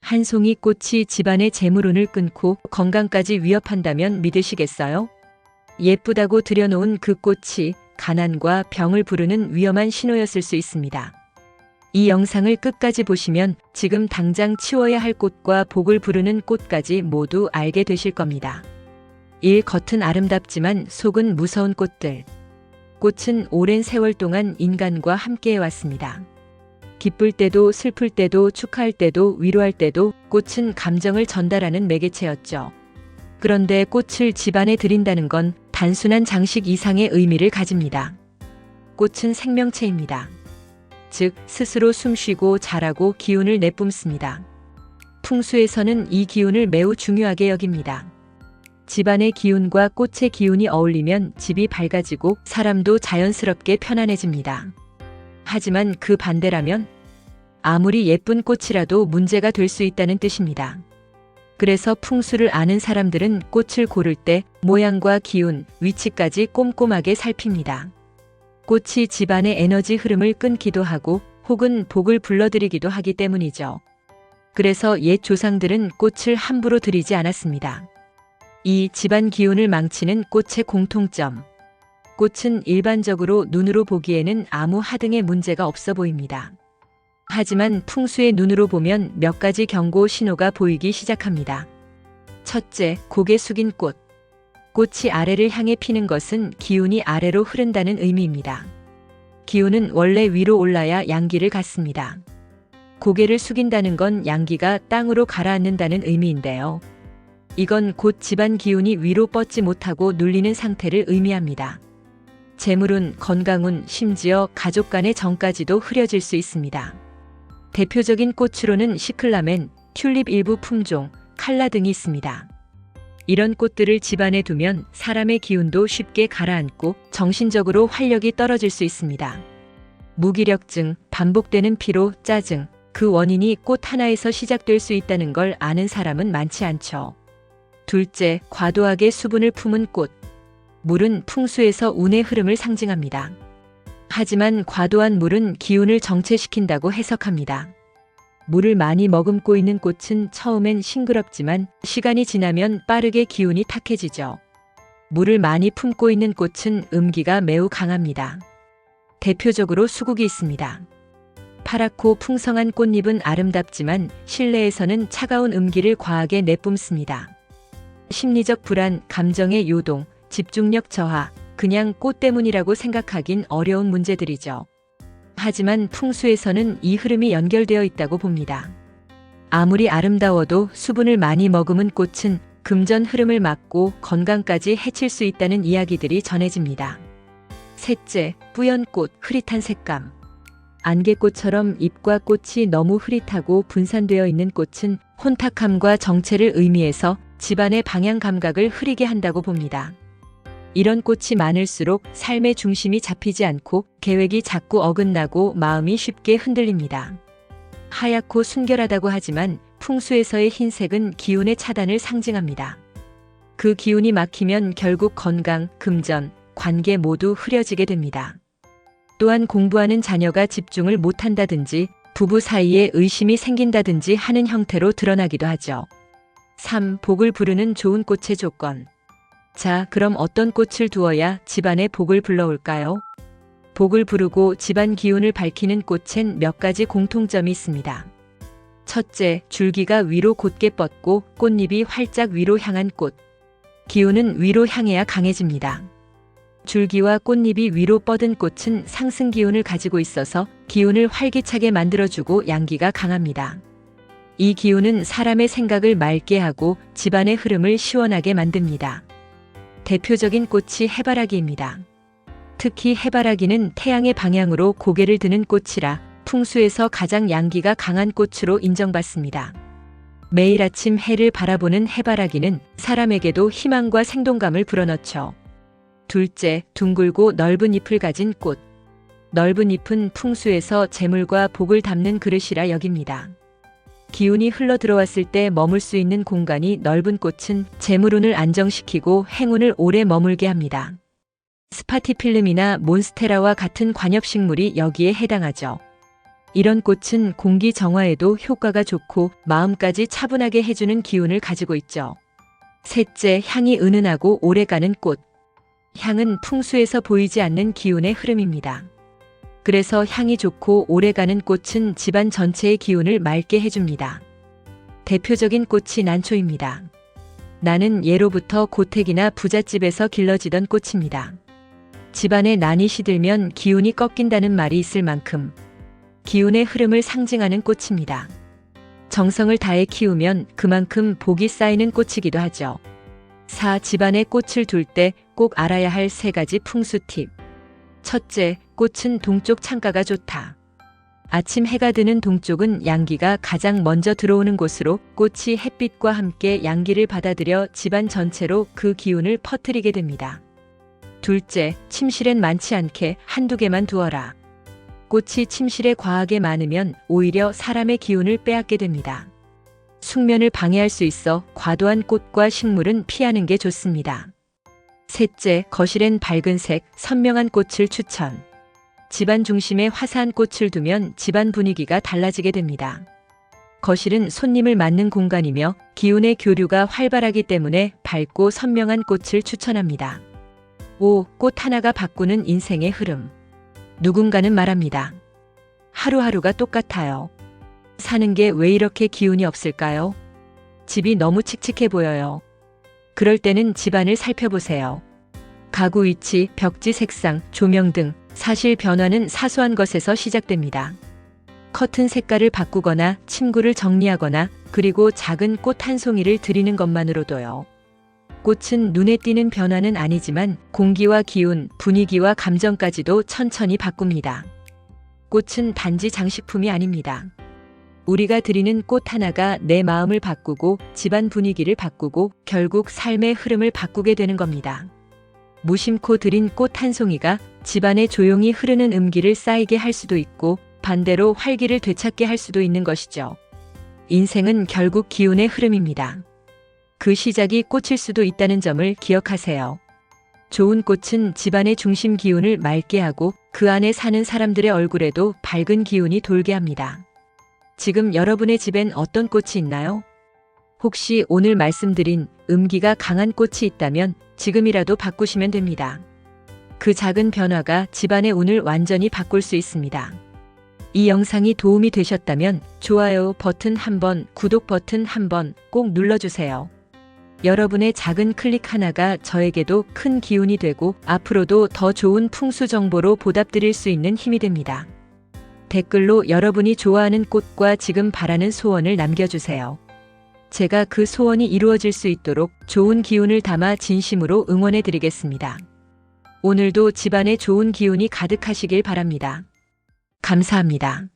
한 송이 꽃이 집안의 재물운을 끊고 건강까지 위협한다면 믿으시겠어요? 예쁘다고 들여놓은 그 꽃이 가난과 병을 부르는 위험한 신호였을 수 있습니다. 이 영상을 끝까지 보시면 지금 당장 치워야 할 꽃과 복을 부르는 꽃까지 모두 알게 되실 겁니다. 1. 겉은 아름답지만 속은 무서운 꽃들. 꽃은 오랜 세월 동안 인간과 함께해 왔습니다. 기쁠 때도 슬플 때도 축하할 때도 위로할 때도 꽃은 감정을 전달하는 매개체였죠. 그런데 꽃을 집안에 들인다는 건 단순한 장식 이상의 의미를 가집니다. 꽃은 생명체입니다. 즉, 스스로 숨쉬고 자라고 기운을 내뿜습니다. 풍수에서는 이 기운을 매우 중요하게 여깁니다. 집안의 기운과 꽃의 기운이 어울리면 집이 밝아지고 사람도 자연스럽게 편안해집니다. 하지만 그 반대라면 아무리 예쁜 꽃이라도 문제가 될 수 있다는 뜻입니다. 그래서 풍수를 아는 사람들은 꽃을 고를 때 모양과 기운, 위치까지 꼼꼼하게 살핍니다. 꽃이 집안의 에너지 흐름을 끊기도 하고 혹은 복을 불러들이기도 하기 때문이죠. 그래서 옛 조상들은 꽃을 함부로 들이지 않았습니다. 이 집안 기운을 망치는 꽃의 공통점. 꽃은 일반적으로 눈으로 보기에는 아무 하등의 문제가 없어 보입니다. 하지만 풍수의 눈으로 보면 몇 가지 경고 신호가 보이기 시작합니다. 첫째, 고개 숙인 꽃. 꽃이 아래를 향해 피는 것은 기운이 아래로 흐른다는 의미입니다. 기운은 원래 위로 올라야 양기를 갖습니다. 고개를 숙인다는 건 양기가 땅으로 가라앉는다는 의미인데요. 이건 곧 집안 기운이 위로 뻗지 못하고 눌리는 상태를 의미합니다. 재물운, 건강운, 심지어 가족 간의 정까지도 흐려질 수 있습니다. 대표적인 꽃으로는 시클라멘, 튤립 일부 품종, 칼라 등이 있습니다. 이런 꽃들을 집안에 두면 사람의 기운도 쉽게 가라앉고 정신적으로 활력이 떨어질 수 있습니다. 무기력증, 반복되는 피로, 짜증, 그 원인이 꽃 하나에서 시작될 수 있다는 걸 아는 사람은 많지 않죠. 둘째, 과도하게 수분을 품은 꽃. 물은 풍수에서 운의 흐름을 상징합니다. 하지만 과도한 물은 기운을 정체시킨다고 해석합니다. 물을 많이 머금고 있는 꽃은 처음엔 싱그럽지만 시간이 지나면 빠르게 기운이 탁해지죠. 물을 많이 품고 있는 꽃은 음기가 매우 강합니다. 대표적으로 수국이 있습니다. 파랗고 풍성한 꽃잎은 아름답지만 실내에서는 차가운 음기를 과하게 내뿜습니다. 심리적 불안, 감정의 요동, 집중력 저하, 그냥 꽃 때문이라고 생각하긴 어려운 문제들이죠. 하지만 풍수에서는 이 흐름이 연결되어 있다고 봅니다. 아무리 아름다워도 수분을 많이 머금은 꽃은 금전 흐름을 막고 건강까지 해칠 수 있다는 이야기들이 전해집니다. 셋째, 뿌연 꽃, 흐릿한 색감. 안개꽃처럼 잎과 꽃이 너무 흐릿하고 분산되어 있는 꽃은 혼탁함과 정체를 의미해서 집안의 방향 감각을 흐리게 한다고 봅니다. 이런 꽃이 많을수록 삶의 중심이 잡히지 않고 계획이 자꾸 어긋나고 마음이 쉽게 흔들립니다. 하얗고 순결하다고 하지만 풍수에서의 흰색은 기운의 차단을 상징합니다. 그 기운이 막히면 결국 건강, 금전, 관계 모두 흐려지게 됩니다. 또한 공부하는 자녀가 집중을 못한다든지 부부 사이에 의심이 생긴다든지 하는 형태로 드러나기도 하죠. 3. 복을 부르는 좋은 꽃의 조건. 자, 그럼 어떤 꽃을 두어야 집안에 복을 불러올까요? 복을 부르고 집안 기운을 밝히는 꽃엔 몇 가지 공통점이 있습니다. 첫째, 줄기가 위로 곧게 뻗고 꽃잎이 활짝 위로 향한 꽃. 기운은 위로 향해야 강해집니다. 줄기와 꽃잎이 위로 뻗은 꽃은 상승 기운을 가지고 있어서 기운을 활기차게 만들어주고 양기가 강합니다. 이 기운은 사람의 생각을 맑게 하고 집안의 흐름을 시원하게 만듭니다. 대표적인 꽃이 해바라기입니다. 특히 해바라기는 태양의 방향으로 고개를 드는 꽃이라 풍수에서 가장 양기가 강한 꽃으로 인정받습니다. 매일 아침 해를 바라보는 해바라기는 사람에게도 희망과 생동감을 불어넣죠. 둘째, 둥글고 넓은 잎을 가진 꽃. 넓은 잎은 풍수에서 재물과 복을 담는 그릇이라 여깁니다. 기운이 흘러 들어왔을 때 머물 수 있는 공간이 넓은 꽃은 재물운을 안정시키고 행운을 오래 머물게 합니다. 스파티필름이나 몬스테라와 같은 관엽식물이 여기에 해당하죠. 이런 꽃은 공기 정화에도 효과가 좋고 마음까지 차분하게 해주는 기운을 가지고 있죠. 셋째, 향이 은은하고 오래가는 꽃. 향은 풍수에서 보이지 않는 기운의 흐름입니다. 그래서 향이 좋고 오래가는 꽃은 집안 전체의 기운을 맑게 해줍니다. 대표적인 꽃이 난초입니다. 난은 예로부터 고택이나 부잣집에서 길러지던 꽃입니다. 집안에 난이 시들면 기운이 꺾인다는 말이 있을 만큼 기운의 흐름을 상징하는 꽃입니다. 정성을 다해 키우면 그만큼 복이 쌓이는 꽃이기도 하죠. 4. 집안에 꽃을 둘 때 꼭 알아야 할 3가지 풍수 팁. 첫째, 꽃은 동쪽 창가가 좋다. 아침 해가 드는 동쪽은 양기가 가장 먼저 들어오는 곳으로 꽃이 햇빛과 함께 양기를 받아들여 집안 전체로 그 기운을 퍼뜨리게 됩니다. 둘째, 침실엔 많지 않게 한두 개만 두어라. 꽃이 침실에 과하게 많으면 오히려 사람의 기운을 빼앗게 됩니다. 숙면을 방해할 수 있어 과도한 꽃과 식물은 피하는 게 좋습니다. 셋째, 거실엔 밝은 색, 선명한 꽃을 추천. 집안 중심에 화사한 꽃을 두면 집안 분위기가 달라지게 됩니다. 거실은 손님을 맞는 공간이며 기운의 교류가 활발하기 때문에 밝고 선명한 꽃을 추천합니다. 5. 꽃 하나가 바꾸는 인생의 흐름. 누군가는 말합니다. 하루하루가 똑같아요. 사는 게 왜 이렇게 기운이 없을까요? 집이 너무 칙칙해 보여요. 그럴 때는 집안을 살펴보세요. 가구 위치, 벽지 색상, 조명 등 사실 변화는 사소한 것에서 시작됩니다. 커튼 색깔을 바꾸거나 침구를 정리하거나 그리고 작은 꽃 한 송이를 들이는 것만으로도요. 꽃은 눈에 띄는 변화는 아니지만 공기와 기운, 분위기와 감정까지도 천천히 바꿉니다. 꽃은 단지 장식품이 아닙니다. 우리가 드리는 꽃 하나가 내 마음을 바꾸고 집안 분위기를 바꾸고 결국 삶의 흐름을 바꾸게 되는 겁니다. 무심코 드린 꽃 한 송이가 집안에 조용히 흐르는 음기를 쌓이게 할 수도 있고 반대로 활기를 되찾게 할 수도 있는 것이죠. 인생은 결국 기운의 흐름입니다. 그 시작이 꽃일 수도 있다는 점을 기억하세요. 좋은 꽃은 집안의 중심 기운을 맑게 하고 그 안에 사는 사람들의 얼굴에도 밝은 기운이 돌게 합니다. 지금 여러분의 집엔 어떤 꽃이 있나요? 혹시 오늘 말씀드린 음기가 강한 꽃이 있다면 지금이라도 바꾸시면 됩니다. 그 작은 변화가 집안의 운을 완전히 바꿀 수 있습니다. 이 영상이 도움이 되셨다면 좋아요 버튼 한번, 구독 버튼 한번 꼭 눌러주세요. 여러분의 작은 클릭 하나가 저에게도 큰 기운이 되고 앞으로도 더 좋은 풍수 정보로 보답드릴 수 있는 힘이 됩니다. 댓글로 여러분이 좋아하는 꽃과 지금 바라는 소원을 남겨주세요. 제가 그 소원이 이루어질 수 있도록 좋은 기운을 담아 진심으로 응원해 드리겠습니다. 오늘도 집안에 좋은 기운이 가득하시길 바랍니다. 감사합니다.